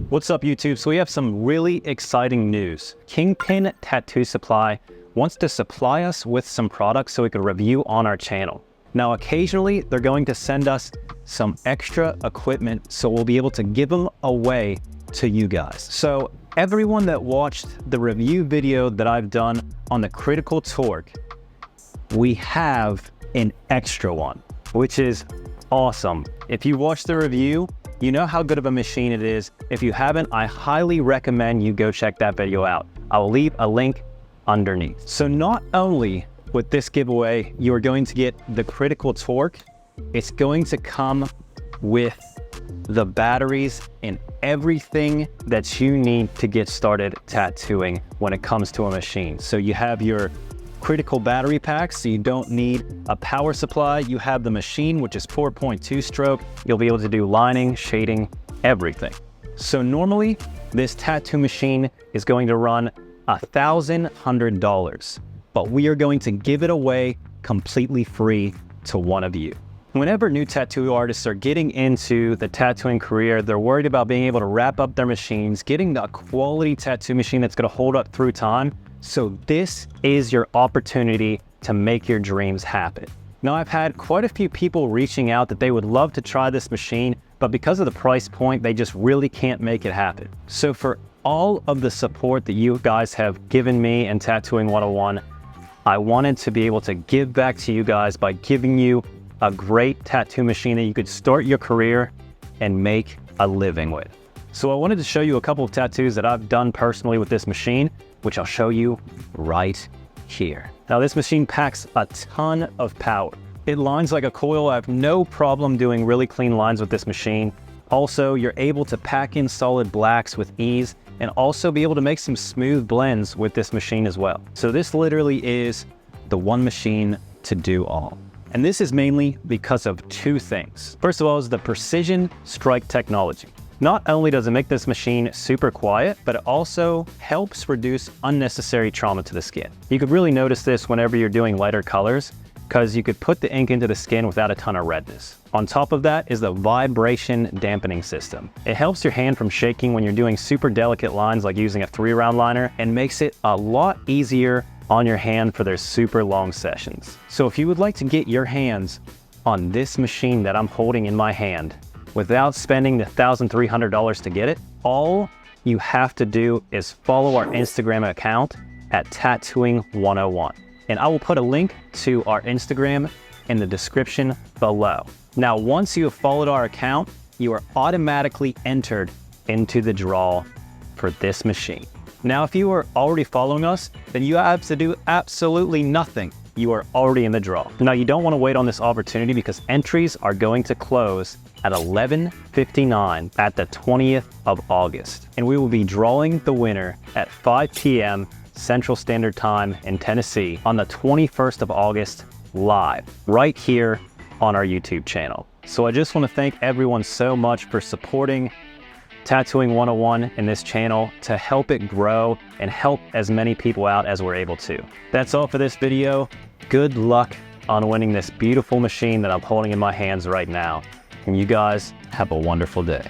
What's up, YouTube? So we have some really exciting news. Kingpin Tattoo Supply wants to supply us with some products so we can review on our channel. Now, occasionally they're going to send us some extra equipment so we'll be able to give them away to you guys. So everyone that watched the review video that I've done on the Critical Torque, we have an extra one, which is awesome. If you watched the review, you know how good of a machine it is. If you haven't, I highly recommend you go check that video out. I will leave a link underneath. So not only with this giveaway, you are going to get the Critical Torque, it's going to come with the batteries and everything that you need to get started tattooing when it comes to a machine. So you have your critical battery packs, so you don't need a power supply. You have the machine, which is 4.2 stroke. You'll be able to do lining, shading, everything. So normally this tattoo machine is going to run $1,100, but we are going to give it away completely free to one of you. Whenever new tattoo artists are getting into the tattooing career, they're worried about being able to wrap up their machines, getting a quality tattoo machine that's going to hold up through time. So this is your opportunity to make your dreams happen. Now, I've had quite a few people reaching out that they would love to try this machine, but because of the price point, they just really can't make it happen. So for all of the support that you guys have given me in Tattooing 101, I wanted to be able to give back to you guys by giving you a great tattoo machine that you could start your career and make a living with. So I wanted to show you a couple of tattoos that I've done personally with this machine, which I'll show you right here. Now, this machine packs a ton of power. It lines like a coil. I have no problem doing really clean lines with this machine. Also, you're able to pack in solid blacks with ease and also be able to make some smooth blends with this machine as well. So this literally is the one machine to do all. And this is mainly because of two things. First of all is the precision strike technology. Not only does it make this machine super quiet, but it also helps reduce unnecessary trauma to the skin. You could really notice this whenever you're doing lighter colors, because you could put the ink into the skin without a ton of redness. On top of that is the vibration dampening system. It helps your hand from shaking when you're doing super delicate lines like using a 3-round liner, and makes it a lot easier on your hand for their super long sessions. So if you would like to get your hands on this machine that I'm holding in my hand without spending the $1,300 to get it, all you have to do is follow our Instagram account at Tattooing101. And I will put a link to our Instagram in the description below. Now, once you have followed our account, you are automatically entered into the draw for this machine. Now, if you are already following us, then you have to do absolutely nothing. You are already in the draw. Now, you don't want to wait on this opportunity because entries are going to close at 11:59 at the 20th of August. And we will be drawing the winner at 5 p.m. Central Standard Time in Tennessee on the 21st of August live right here on our YouTube channel. So I just want to thank everyone so much for supporting Tattooing 101 in this channel to help it grow and help as many people out as we're able to. That's all for this video. Good luck on winning this beautiful machine that I'm holding in my hands right now. And you guys have a wonderful day.